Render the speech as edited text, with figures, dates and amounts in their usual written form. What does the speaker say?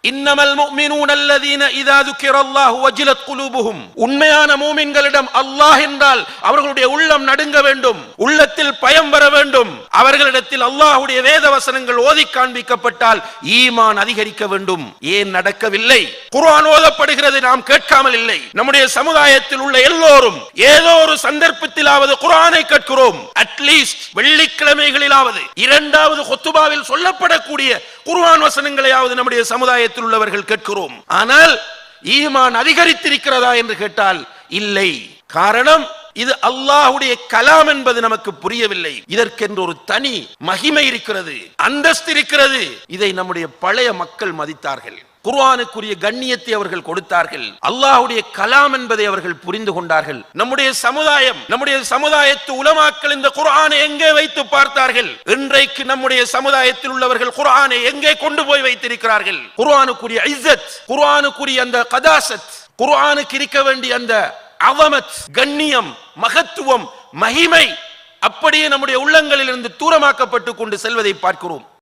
இன்னமல் முஃமினூன அல்லதீன இதா ذுகிரல்லாஹு வஜிலத் குலூபுஹும். உண்மையான மூமின்களிடம் அல்லாஹ் என்றால் அவர்களுடைய உள்ளம் நடுங்க வேண்டும், உள்ளத்தில் பயம் வர வேண்டும். அவர்களிடத்தில் அல்லாஹ்வுடைய வேத வசனங்கள் ஓதி காண்பிக்கப்பட்டால் ஈமான் அதிகரிக்க வேண்டும். ஏன் நடக்கவில்லை? குர்ஆன் ஓதப்படுகிறது, நாம் கேட்காமல் இல்லை. நம்முடைய சமுதாயத்தில் உள்ள எல்லோரும் ஏதோ ஒரு சந்தர்ப்பத்திலாவது குர்ஆனை கேட்கிறோம். அட்லீஸ்ட் வெள்ளிக்கிழமைகளிலாவது இரண்டாவது குத்துபாவில் சொல்லப்படக்கூடிய குர்ஆன் வசனங்களையாவது நம்முடைய சமுதாயத்தில் உள்ளவர்கள் கேட்கிறோம். ஆனால் ஈமான் அதிகரித்திருக்கிறதா என்று கேட்டால் இல்லை. காரணம், இது அல்லாஹ்வுடைய கலாம் என்பது நமக்கு புரியவில்லை. இதற்கென்று ஒரு தனி மகிமை இருக்கிறது, அந்தஸ்து இருக்கிறது. இதை நம்முடைய பழைய மக்கள் மதித்தார்கள். குர்ஆனுக்குரிய கண்ணியத்தை அவர்கள் கொடுத்தார்கள். அல்லாஹ்வுடைய கலாம் என்பதை அவர்கள் புரிந்து கொண்டார்கள். நம்முடைய சமுதாயத்து உலமாக்கள் இந்த குர்ஆனை எங்கே வைத்து பார்த்தார்கள்? இன்றைக்கு நம்முடைய சமுதாயத்தில் உள்ளவர்கள் குர்ஆனை எங்கே கொண்டு போய் வைத்திருக்கிறார்கள்? குர்ஆனுக்குரிய இஸ்ஸத், குர்ஆனுக்குரிய அந்த கதாசத், குர்ஆனுக்கு இருக்க வேண்டிய அந்த அஸமத், கண்ணியம், மகத்துவம், மகிமை அப்படியே நம்முடைய உள்ளங்களிலிருந்து தூரமாக்கப்பட்டு கொண்டு செல்வதை பார்க்கிறோம்.